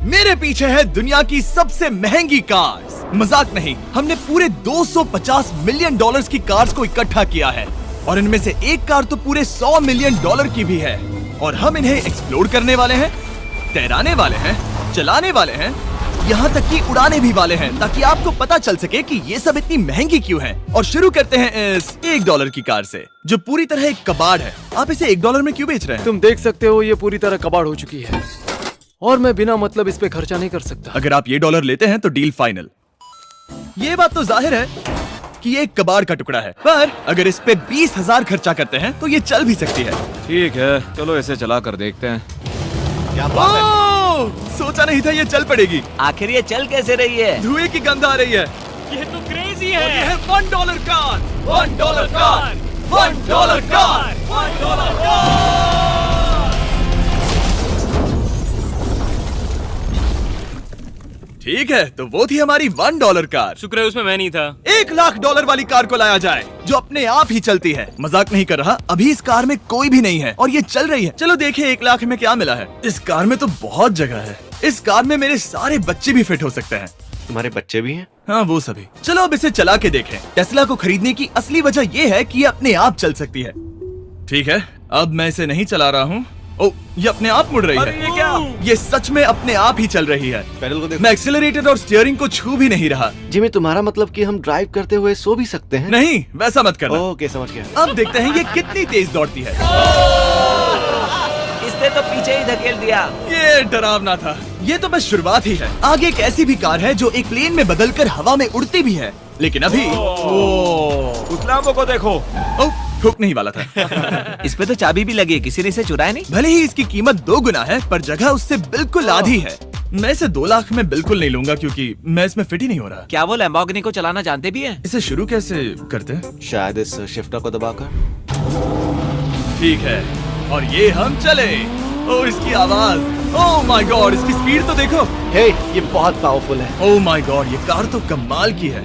मेरे पीछे है दुनिया की सबसे महंगी कार्स। मजाक नहीं, हमने पूरे 250 मिलियन डॉलर्स की कार्स को इकट्ठा किया है और इनमें से एक कार तो पूरे 100 मिलियन डॉलर की भी है। और हम इन्हें एक्सप्लोर करने वाले हैं, तैराने वाले हैं, चलाने वाले हैं, यहाँ तक कि उड़ाने भी वाले हैं, ताकि आपको पता चल सके कि ये सब इतनी महंगी क्यों है। और शुरू करते हैं इस $1 की कार से, जो पूरी तरह एक कबाड़ है। आप इसे $1 में क्यों बेच रहे हैं? तुम देख सकते हो ये पूरी तरह कबाड़ हो चुकी है और मैं बिना मतलब इस पे खर्चा नहीं कर सकता। अगर आप ये $1 लेते हैं तो डील फाइनल। ये बात तो जाहिर है कि ये एक कबाड़ का टुकड़ा है, पर अगर इस पे 20,000 खर्चा करते हैं तो ये चल भी सकती है। ठीक है, चलो इसे चला कर देखते हैं। क्या बात है? सोचा नहीं था ये चल पड़ेगी। आखिर ये चल कैसे रही है? धुएं की गंध आ रही है। ये तो क्रेजी है। और ये है $1 कार, $1 कार, $1 कार, $1 कार। ठीक है, तो वो थी हमारी $1 कार। शुक्र है उसमें मैं नहीं था। $1,00,000 वाली कार को लाया जाए जो अपने आप ही चलती है। मजाक नहीं कर रहा, अभी इस कार में कोई भी नहीं है और ये चल रही है। चलो देखें 1 लाख में क्या मिला है। इस कार में तो बहुत जगह है। इस कार में मेरे सारे बच्चे भी फिट हो सकते हैं। तुम्हारे बच्चे भी हैं? हाँ, वो सभी। चलो अब इसे चला के देखें। टेस्ला को खरीदने की असली वजह ये है कि ये अपने आप चल सकती है। ठीक है, अब मैं इसे नहीं चला रहा हूँ। ओ, ये अपने आप मुड़ रही है। ये क्या? ये सच में अपने आप ही चल रही है। पैडल को देखो। मैं एक्सीलरेटर और स्टीयरिंग को छू भी नहीं रहा। जिमी, तुम्हारा मतलब कि हम ड्राइव करते हुए सो भी सकते हैं? नहीं, वैसा मत करना। ओके, समझ गया। अब देखते हैं ये कितनी तेज दौड़ती है। इसने तो पीछे ही धकेल दिया। ये डरावना था। ये तो बस शुरुआत ही है। आगे एक ऐसी भी कार है जो एक प्लेन में बदलकर हवा में उड़ती भी है, लेकिन अभी उस लैम्बो को देखो। ठोक नहीं वाला था। इस पे तो चाबी भी लगी है, किसी ने इसे चुराया नहीं। भले ही इसकी कीमत 2 गुना है, पर जगह उससे बिल्कुल आधी है। मैं इसे 2 लाख में बिल्कुल नहीं लूंगा क्योंकि मैं इसमें फिट ही नहीं हो रहा। क्या वो लैम्बोर्गिनी को चलाना जानते भी हैं? इसे शुरू कैसे करते हैं? शायद इस शिफ्टर को दबाकर। ठीक है, और ये हम चले। ओ, इसकी आवाज, ओह माय गॉड, इसकी स्पीड तो देखो। हे, ये बहुत पावरफुल है। ओह माय गॉड, ये कार तो कमाल की है।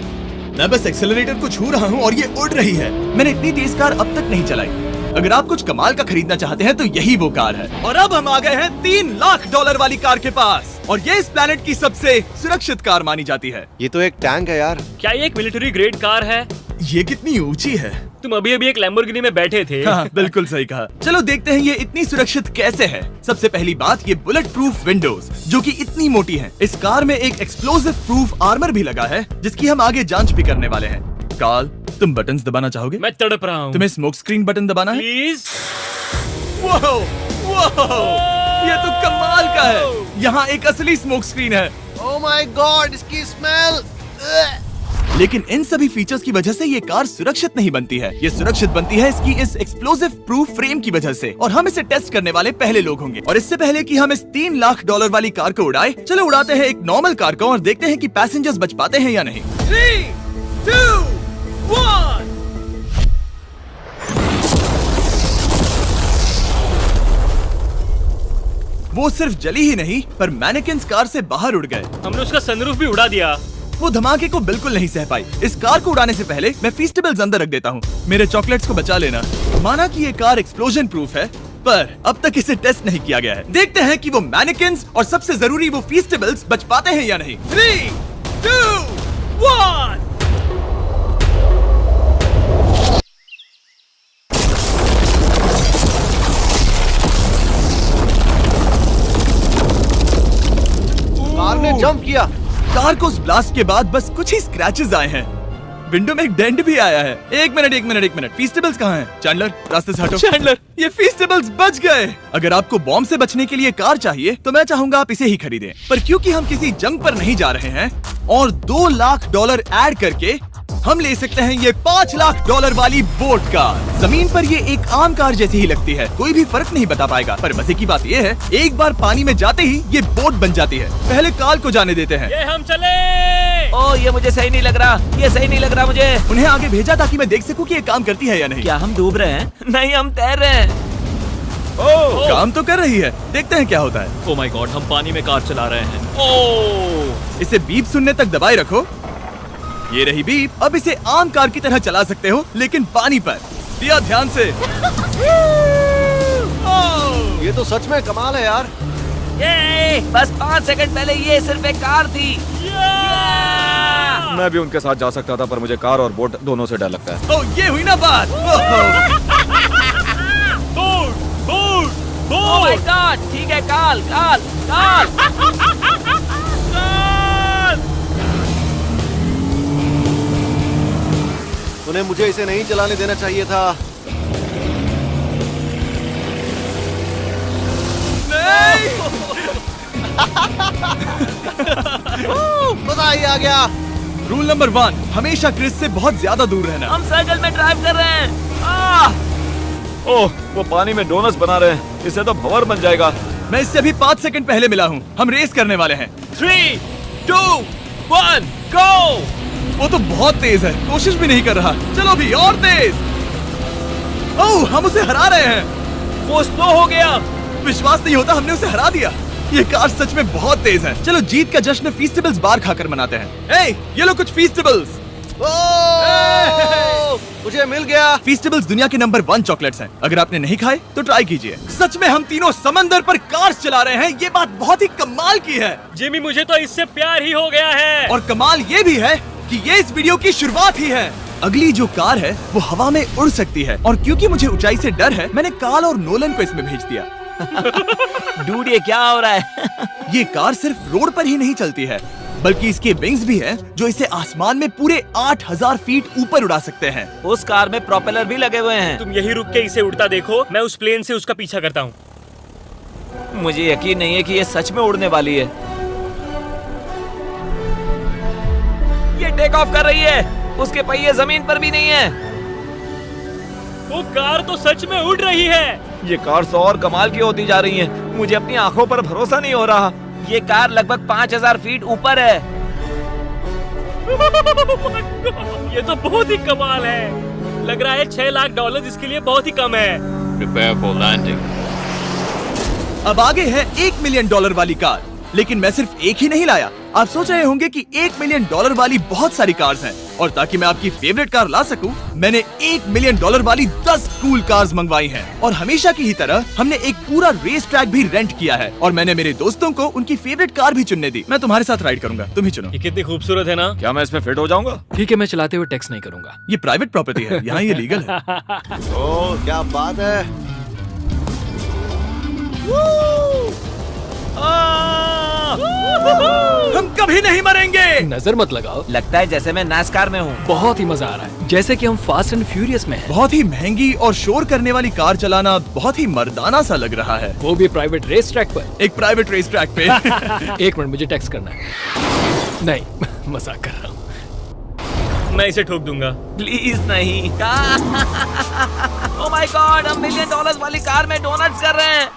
मैं बस एक्सेलरेटर को छू रहा हूँ और ये उड़ रही है। मैंने इतनी तेज कार अब तक नहीं चलाई। अगर आप कुछ कमाल का खरीदना चाहते हैं तो यही वो कार है। और अब हम आ गए हैं $3 लाख वाली कार के पास, और ये इस प्लेनेट की सबसे सुरक्षित कार मानी जाती है। ये तो एक टैंक है यार। क्या ये एक मिलिट्री ग्रेड कार है? ये कितनी ऊंची है। तुम अभी अभी एक लैम्बोर्गिनी में बैठे थे। हाँ, बिल्कुल सही कहा। चलो देखते हैं ये इतनी सुरक्षित कैसे है। सबसे पहली बात, ये बुलेट प्रूफ विंडोज जो कि इतनी मोटी हैं। इस कार में एक एक्सप्लोसिव प्रूफ आर्मर भी लगा है, जिसकी हम आगे जांच भी करने वाले हैं। कार्ल, तुम बटन्स दबाना चाहोगे? मैं तड़प रहा हूँ। तुम्हें स्मोक स्क्रीन बटन दबाना है? प्लीज। वाओ, वाओ, ये तो कमाल का है। यहाँ एक असली स्मोक स्क्रीन है। ओह माय गॉड, इसकी स्मेल। लेकिन इन सभी फीचर्स की वजह से ये कार सुरक्षित नहीं बनती है। ये सुरक्षित बनती है इसकी इस एक्सप्लोसिव प्रूफ फ्रेम की वजह से, और हम इसे टेस्ट करने वाले पहले लोग होंगे। और इससे पहले कि हम इस $3 लाख वाली कार को उड़ाए, चलो उड़ाते हैं एक नॉर्मल कार को और देखते हैं कि पैसेंजर्स बच पाते हैं या नहीं। 3, 2, 1। वो सिर्फ जली ही नहीं, पर मैनेकिन्स कार से बाहर उड़ गए। हमने उसका सनरूफ भी उड़ा दिया। वो धमाके को बिल्कुल नहीं सह पाई। इस कार को उड़ाने से पहले मैं फीस्टेबल्स अंदर रख देता हूँ। मेरे चॉकलेट्स को बचा लेना। माना कि ये कार एक्सप्लोजन प्रूफ है, पर अब तक इसे टेस्ट नहीं किया गया है। देखते हैं कि वो मैनेकिन्स और सबसे जरूरी वो फीस्टेबल्स बच पाते हैं या नहीं। 3, 2, 1। कार ने जंप किया। कार को उस ब्लास्ट के बाद बस कुछ ही स्क्रैचेस आए हैं। विंडो में एक डेंट भी आया है। एक मिनट, फीस्टेबल्स कहाँ हैं? चैंडलर, रास्ते से हटो। चैंडलर, ये फीस्टेबल्स बच गए। अगर आपको बॉम्ब से बचने के लिए कार चाहिए तो मैं चाहूंगा आप इसे ही खरीदें। पर क्योंकि हम किसी जंग पर नहीं जा रहे हैं और $2 लाख ऐड करके हम ले सकते हैं ये $5 लाख वाली बोट कार। जमीन पर ये एक आम कार जैसी ही लगती है, कोई भी फर्क नहीं बता पाएगा। पर मजे की बात ये है, एक बार पानी में जाते ही ये बोट बन जाती है। पहले कार्ल को जाने देते हैं। ये हम चले। ओ, ये मुझे सही नहीं लग रहा। ये सही नहीं लग रहा मुझे। उन्हें आगे भेजा ताकि मैं देख सकूं कि ये काम करती है या नहीं। क्या हम डूब रहे हैं? नहीं, हम तैर रहे हैं। काम तो कर रही है। देखते हैं क्या होता है। ओह माय गॉड, हम पानी में कार चला रहे हैं। ओह, इसे बीप सुनने तक दबाए रखो। ये रही बीप। अब इसे आम कार की तरह चला सकते हो, लेकिन पानी पर। दिया ध्यान से। ये तो सच में कमाल है यार। ये बस 5 सेकंड पहले ये सिर्फ एक कार थी। मैं भी उनके साथ जा सकता था, पर मुझे कार और बोट दोनों से डर लगता है। ओह, ये हुई ना बात। ओह माय गॉड, ठीक है, काल काल काल। उन्हें मुझे इसे नहीं चलाने देना चाहिए था। मजा ही आ गया। रूल नंबर 1, हमेशा क्रिस से बहुत ज्यादा दूर रहना। हम सर्कल में ड्राइव कर रहे हैं। ओह, वो पानी में डोनट्स बना रहे हैं। इससे तो भंवर बन जाएगा। मैं इससे अभी 5 सेकंड पहले मिला हूँ। हम रेस करने वाले हैं। 3, 2, 1, गो। वो तो बहुत तेज है, कोशिश भी नहीं कर रहा। चलो भी और तेज। ओह, हम उसे हरा रहे हैं। वो स्लो हो गया। विश्वास नहीं होता, हमने उसे हरा दिया। ये कार सच में बहुत तेज है। चलो जीत का जश्न फीस्टेबल्स बार खाकर मनाते हैं। ये लो कुछ फीस्टेबल्स। मुझे मिल गया। फीस्टेबल्स दुनिया के नंबर 1 चॉकलेट्स हैं। अगर आपने नहीं खाए तो ट्राई कीजिए। सच में हम तीनों समंदर पर कार चला रहे हैं। ये बात बहुत ही कमाल की है। जिमी, मुझे तो इससे प्यार ही हो गया है। और कमाल ये भी है कि ये इस वीडियो की शुरुआत ही है। अगली जो कार है वो हवा में उड़ सकती है, और क्योंकि मुझे ऊंचाई से डर है, मैंने काल और नोलन को इसमें भेज दिया। डूड, ये क्या हो रहा है? ये कार सिर्फ रोड पर ही नहीं चलती है, बल्कि इसके विंग्स भी हैं, जो इसे आसमान में पूरे 8000 फीट ऊपर उड़ा सकते हैं। उस कार में प्रोपेलर भी लगे हुए हैं। तुम यही रुक के इसे उड़ता देखो, मैं उस प्लेन से उसका पीछा करता हूँ। मुझे यकीन नहीं है कि ये सच में उड़ने वाली है। ये टेक ऑफ कर रही है। उसके पहिए जमीन पर भी नहीं है। वो कार तो सच में उड़ रही है। ये कार तो और कमाल की होती जा रही है। मुझे अपनी आंखों पर भरोसा नहीं हो रहा। ये कार लगभग 5000 फीट ऊपर है। ये तो बहुत ही कमाल है। लग रहा है $6 लाख इसके लिए बहुत ही कम है। Prepare for landing. अब आगे है $1 मिलियन वाली कार, लेकिन मैं सिर्फ एक ही नहीं लाया। आप सोच रहे होंगे कि $1 मिलियन वाली बहुत सारी कार्स हैं, और ताकि मैं आपकी फेवरेट कार ला सकूं, मैंने $1 मिलियन वाली 10 कूल कार्स मंगवाई हैं। और हमेशा की ही तरह हमने एक पूरा रेस ट्रैक भी रेंट किया है, और मैंने मेरे दोस्तों को उनकी फेवरेट कार भी चुनने दी। मैं तुम्हारे साथ राइड करूंगा, तुम ही चुनो। ये कितनी खूबसूरत है ना। क्या मैं इसमें फिट हो जाऊंगा? ठीक है, मैं चलाते हुए टेक्स्ट नहीं करूंगा। ये प्राइवेट प्रॉपर्टी है, यहाँ ये लीगल है। ओह, क्या बात है। हम कभी नहीं मरेंगे। नजर मत लगाओ। लगता है जैसे मैं नास्कार में हूँ। बहुत ही मजा आ रहा है, जैसे कि हम फास्ट एंड फ्यूरियस में हैं। बहुत ही महंगी और शोर करने वाली कार चलाना बहुत ही मर्दाना सा लग रहा है। वो भी प्राइवेट रेस ट्रैक पर। एक प्राइवेट रेस ट्रैक पे। 1 मिनट, मुझे टेक्स्ट करना है। नहीं, मजाक कर रहा हूँ। मैं इसे ठोक दूंगा। प्लीज नहीं। ओह माय गॉड, हम $1 मिलियन वाली कार में डोनट्स कर रहे हैं।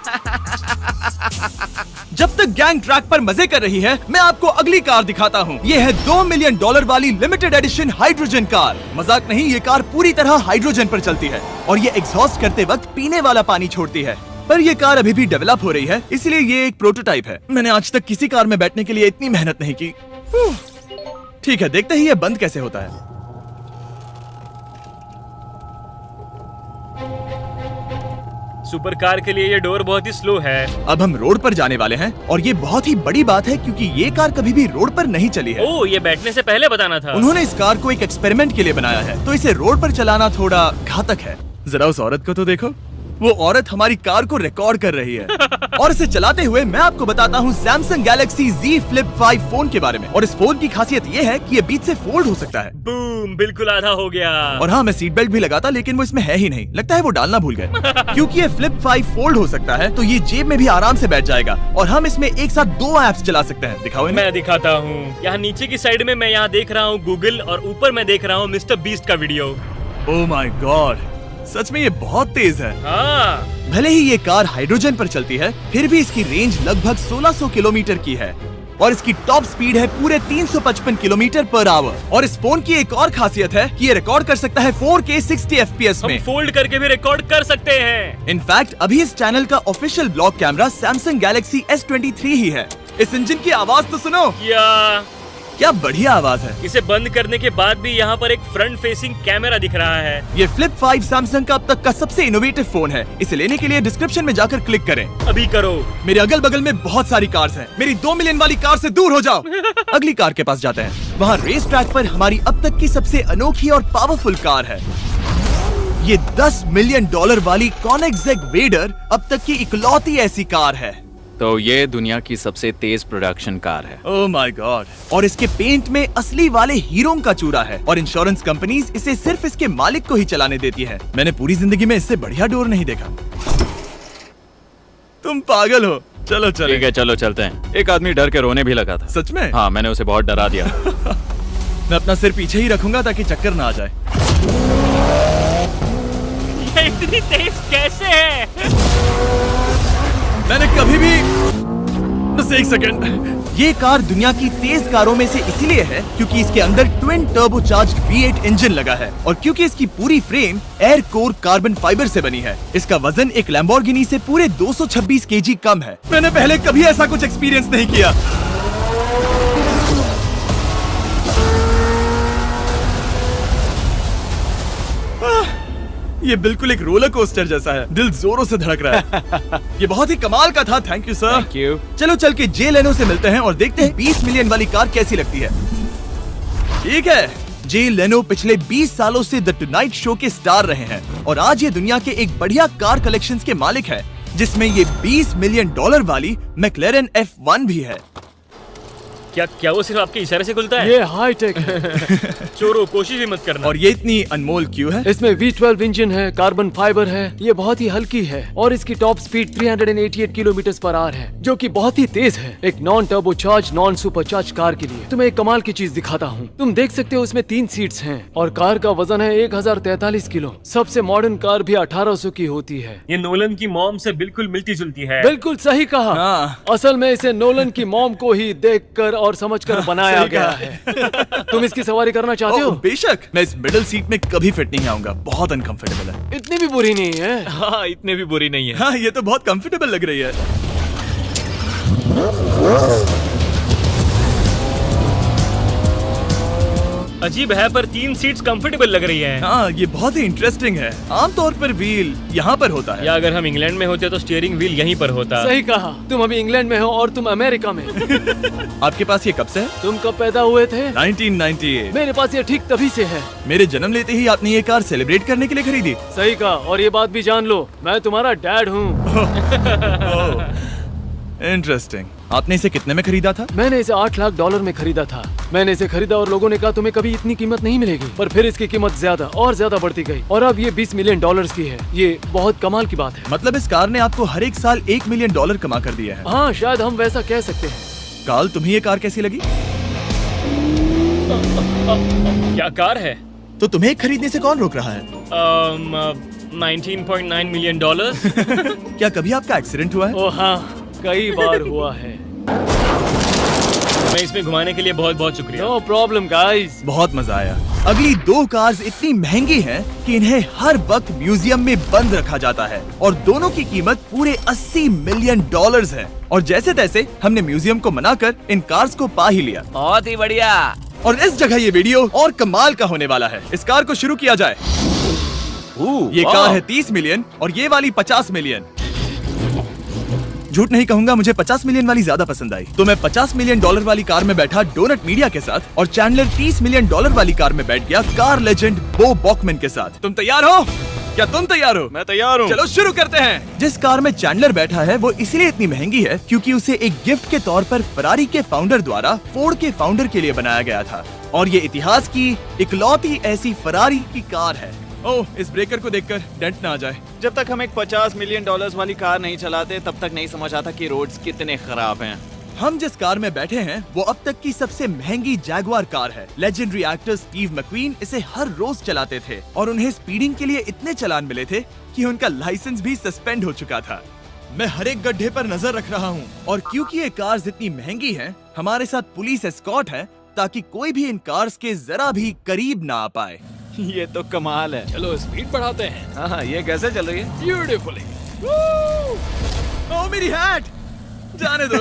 जब तक गैंग ट्रैक पर मजे कर रही है, मैं आपको अगली कार दिखाता हूँ। ये है $2 मिलियन वाली लिमिटेड एडिशन हाइड्रोजन कार। मजाक नहीं, ये कार पूरी तरह हाइड्रोजन पर चलती है, और ये एग्जॉस्ट करते वक्त पीने वाला पानी छोड़ती है। पर ये कार अभी भी डेवलप हो रही है, इसलिए ये एक प्रोटोटाइप है। मैंने आज तक किसी कार में बैठने के लिए इतनी मेहनत नहीं की। ठीक है, देखते ही ये बंद कैसे होता है। सुपर कार के लिए ये डोर बहुत ही स्लो है। अब हम रोड पर जाने वाले हैं, और ये बहुत ही बड़ी बात है क्योंकि ये कार कभी भी रोड पर नहीं चली है। ओह, ये बैठने से पहले बताना था। उन्होंने इस कार को एक एक्सपेरिमेंट के लिए बनाया है, तो इसे रोड पर चलाना थोड़ा घातक है। जरा उस औरत को तो देखो, वो औरत हमारी कार को रिकॉर्ड कर रही है। और इसे चलाते हुए मैं आपको बताता हूँ Samsung Galaxy Z Flip 5 phone के बारे में। और इस फोन की खासियत ये है कि ये बीच से फोल्ड हो सकता है। बूम, बिल्कुल आधा हो गया। और हाँ, मैं सीट बेल्ट भी लगाता, लेकिन वो इसमें है ही नहीं। लगता है वो डालना भूल गए। क्योंकि ये Flip 5 फोल्ड हो सकता है, तो ये जेब में भी आराम से बैठ जाएगा, और हम इसमें एक साथ 2 ऐप्स चला सकते हैं। दिखाओ इन्हें। मैं दिखाता हूँ। यहाँ नीचे की साइड में मैं यहाँ देख रहा हूँ गूगल, और ऊपर मैं देख रहा हूँ मिस्टर बीस्ट का वीडियो। ओह माय गॉड, सच में ये बहुत तेज है। हाँ। भले ही ये कार हाइड्रोजन पर चलती है, फिर भी इसकी रेंज लगभग 1600 किलोमीटर की है, और इसकी टॉप स्पीड है पूरे 355 किलोमीटर पर आवर। और इस फोन की एक और खासियत है कि ये रिकॉर्ड कर सकता है 4K 60 FPS में। हम फोल्ड करके भी रिकॉर्ड कर सकते हैं। इनफैक्ट अभी इस चैनल का official blog camera Samsung Galaxy S23 ही है। इस इंजन की आवाज तो सुनो। या क्या बढ़िया आवाज है। इसे बंद करने के बाद भी यहाँ पर एक फ्रंट फेसिंग कैमरा दिख रहा है। ये फ्लिप 5 सैमसंग का अब तक का सबसे इनोवेटिव फोन है। इसे लेने के लिए डिस्क्रिप्शन में जाकर क्लिक करें। अभी करो। मेरे अगल बगल में बहुत सारी कार्स हैं। मेरी 2 मिलियन वाली कार से दूर हो जाओ। अगली कार के पास जाते हैं। वहाँ रेस ट्रैक पर हमारी अब तक की सबसे अनोखी और पावरफुल कार है। ये $10 मिलियन वाली Koenigsegg Raider अब तक की इकलौती ऐसी कार है। तो ये दुनिया की सबसे तेज प्रोडक्शन कार है। Oh my God. और इसके पेंट में असली वाले हीरों का चूरा है और इंश्योरेंस कंपनीज इसे सिर्फ इसके मालिक को ही चलाने देती है। मैंने पूरी जिंदगी में इससे बढ़िया डोर नहीं देखा। तुम पागल हो। चलो चलो। ठीक है चलो चलते हैं। एक आदमी डर के रोने भी लगा था। सच में? हाँ, मैंने उसे बहुत डरा दिया। मैं अपना सिर पीछे ही रखूंगा ताकि चक्कर ना आ जाए। ये इतनी तेज कैसे है? मैंने कभी भी बस एक सेकंड। ये कार दुनिया की तेज कारों में से इसीलिए है क्योंकि इसके अंदर ट्विन टर्बोचार्ज्ड V8 इंजन लगा है और क्योंकि इसकी पूरी frame air core carbon fibre से बनी है। इसका वजन एक लैम्बोर्गिनी से पूरे 226 kg कम है। मैंने पहले कभी ऐसा कुछ एक्सपीरियंस नहीं किया। ये बिल्कुल एक रोलर कोस्टर जैसा है। दिल जोरों से धड़क रहा है। ये बहुत ही कमाल का था। Thank you sir. Thank you. चलो चल के जे लेनो से मिलते हैं और देखते हैं 20 मिलियन वाली कार कैसी लगती है। ठीक है। जे लेनो पिछले 20 सालों से द टुनाइट शो के स्टार रहे हैं और आज ये दुनिया के एक बढ़िया कार कलेक्शंस के मालिक है जिसमें ये $20 मिलियन वाली मैक्लेरन F1 भी है। क्या वो सिर्फ आपके इशारे से खुलता है? ये हाई टेक है। चोरों, कोशिश भी मत करना। और ये इतनी अनमोल क्यों है? इसमें V12 इंजन है, कार्बन फाइबर है, ये बहुत ही हल्की है और इसकी top speed 388 kilometre per hour है जो कि बहुत ही तेज है एक non turbocharge non supercharge car के लिए। तुम्हें एक कमाल की चीज दिखाता हूँ। तुम देख सकते हो इसमें 3 सीट्स हैं और कार का वजन है 1043 किलो। सबसे मॉडर्न कार भी 1800 की होती है। ये नोलन की मॉम से बिल्कुल मिलती जुलती है। बिल्कुल सही कहा। हाँ। असल में इसे नोलन की मॉम को ही देखकर और समझकर बनाया सही गया कहा। है। तुम इसकी सवारी करना चाहते हो? बेशक। मैं इस मिडिल सीट में कभी फिट नहीं आऊंगा। बहुत अनकंफर्टेबल है। इतनी भी बुरी नहीं है। हाँ, इतने भी बुरी नहीं है। हाँ, ये तो बहुत कंफर्टेबल लग रही है। अजीब है पर 3 सीट्स कंफर्टेबल लग रही हैं। हाँ, ये बहुत ही इंटरेस्टिंग है। आमतौर पर व्हील यहाँ पर होता है। या अगर हम इंग्लैंड में होते तो स्टीयरिंग व्हील यहीं पर होता। सही कहा। तुम अभी इंग्लैंड में हो और तुम अमेरिका में। आपके पास ये कब से है? तुम कब पैदा हुए थे? 1998। मेरे पास ये ठीक तभी से है। मेरे जन्म लेते ही आपने ये कार सेलिब्रेट करने के लिए खरीदी। सही कहा। और ये बात भी जान लो, मैं तुम्हारा डैड हूँ। इंटरेस्टिंग। आपने इसे कितने में खरीदा था? मैंने इसे $8 लाख में खरीदा था। मैंने इसे खरीदा और लोगों ने कहा तुम्हें कभी इतनी कीमत नहीं मिलेगी, पर फिर इसकी कीमत ज्यादा और ज्यादा बढ़ती गई और अब ये $20 मिलियन की है। ये बहुत कमाल की बात है। मतलब इस कार ने आपको हर एक साल $1 मिलियन कमा कर दिया है। हाँ, शायद हम वैसा कह सकते हैं। काल, तुम्हें ये कार कैसी लगी? क्या कार है? तो तुम्हें खरीदने से कौन रोक रहा है? 19.9 मिलियन डॉलर। क्या कभी आपका एक्सीडेंट हुआ है? ओ हाँ, कई बार हुआ है। मैं इसमें घुमाने के लिए बहुत बहुत शुक्रिया। No problem guys. बहुत मजा आया। अगली 2 कार्स इतनी महंगी हैं कि इन्हें हर वक्त म्यूजियम में बंद रखा जाता है और दोनों की कीमत पूरे $80 मिलियन है। और जैसे तैसे हमने म्यूजियम को मनाकर इन कार्स को पा ही लिया। बहुत ही बढ़िया। और इस जगह ये वीडियो और कमाल का होने वाला है। इस कार को शुरू किया जाए। ये कार है 30 मिलियन और ये वाली 50 मिलियन। झूठ नहीं कहूंगा, मुझे 50 मिलियन वाली ज्यादा पसंद आई। तो मैं $50 मिलियन वाली कार में बैठा डोनट मीडिया के साथ और चैंडलर $30 मिलियन वाली कार में बैठ गया कार लेजेंड बो बॉकमैन के साथ। तुम तैयार हो? क्या तुम तैयार हो? मैं तैयार हूँ। चलो शुरू करते हैं। जिस कार में चैंडलर बैठा है वो इसलिए इतनी महंगी है क्योंकि उसे एक गिफ्ट के तौर पर फरारी के फाउंडर द्वारा फोर्ड के फाउंडर के लिए बनाया गया था और ये इतिहास की इकलौती ऐसी फरारी की कार है। ओह, इस ब्रेकर को देखकर डेंट ना आ जाए। जब तक हम एक $50 मिलियन वाली कार नहीं चलाते तब तक नहीं समझ आता कि रोड्स कितने खराब हैं। हम जिस कार में बैठे हैं वो अब तक की सबसे महंगी जैगवार कार है। लेजेंडरी एक्टर स्टीव मैक्वीन इसे हर रोज चलाते थे और उन्हें स्पीडिंग के लिए इतने चालान मिले थे कि उनका लाइसेंस भी सस्पेंड हो चुका था। मैं हर एक गड्ढे पर नजर रख रहा हूँ और क्योंकि ये कार्स इतनी महंगी हैं, हमारे साथ पुलिस एस्कॉर्ट है ताकि कोई भी इन कार्स के जरा भी करीब ना आ पाए। ये तो कमाल है। चलो स्पीड बढ़ाते हैं। हाँ, ये कैसे चल रही है? ब्यूटीफुली। ओह, मेरी हैट! जाने दो।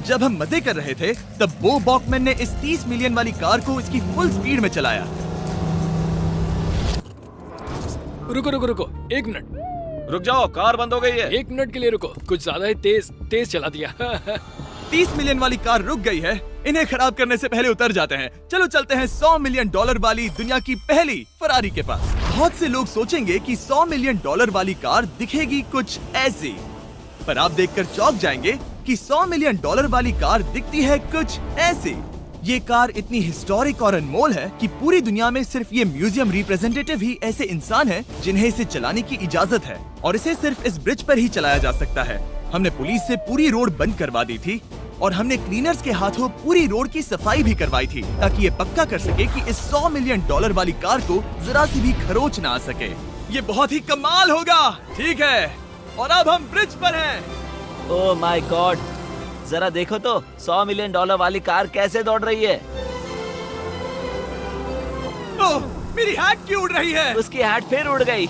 जब हम मजे कर रहे थे तब बो बॉकमैन ने इस 30 मिलियन वाली कार को इसकी फुल स्पीड में चलाया। रुको रुको रुको, 1 मिनट। रुक जाओ, कार बंद हो गई है। 1 मिनट के लिए रुको, कुछ ज्यादा ही तेज चला दिया। 30 मिलियन वाली कार रुक गई है। इन्हें खराब करने से पहले उतर जाते हैं। चलो चलते हैं $100 मिलियन वाली दुनिया की पहली फरारी के पास। बहुत से लोग सोचेंगे कि $100 मिलियन वाली कार दिखेगी कुछ ऐसी, पर आप देखकर चौंक जाएंगे कि $100 मिलियन वाली कार दिखती है कुछ ऐसी। ये कार इतनी हिस्टोरिक और अनमोल है कि पूरी दुनिया में सिर्फ ये म्यूजियम रिप्रेजेंटेटिव ही ऐसे इंसान हैं जिन्हें इसे चलाने की इजाजत है, और इसे सिर्फ इस ब्रिज पर ही चलाया जा सकता है। हमने पुलिस से पूरी रोड बंद करवा दी थी और हमने क्लीनर्स के हाथों पूरी रोड की सफाई भी करवाई थी, ताकि ये पक्का कर सके कि इस $100 मिलियन वाली कार को जरा सी भी खरोच ना आ सके। ये बहुत ही कमाल होगा, ठीक है? और अब हम ब्रिज पर हैं। ओह माय गॉड, जरा देखो तो $100 मिलियन वाली कार कैसे दौड़ रही है। ओह, मेरी हैट क्यों उड़ रही है? उसकी हैट फिर उड़ गई।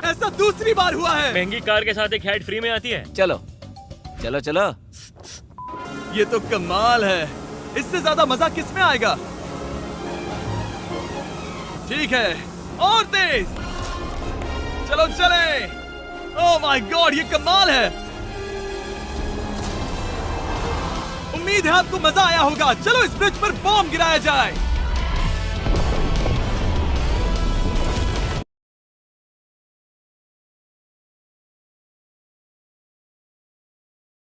ऐसा दूसरी बार हुआ है। महंगी कार के साथ एक हैट फ्री में आती है। चलो चलो चलो। ये तो कमाल है। इससे ज्यादा मजा किस में आएगा? ठीक है, और तेज। चलो चले। ओह माय गॉड, ये कमाल है। उम्मीद है आपको मजा आया होगा। चलो इस ब्रिज पर बॉम्ब गिराया जाए।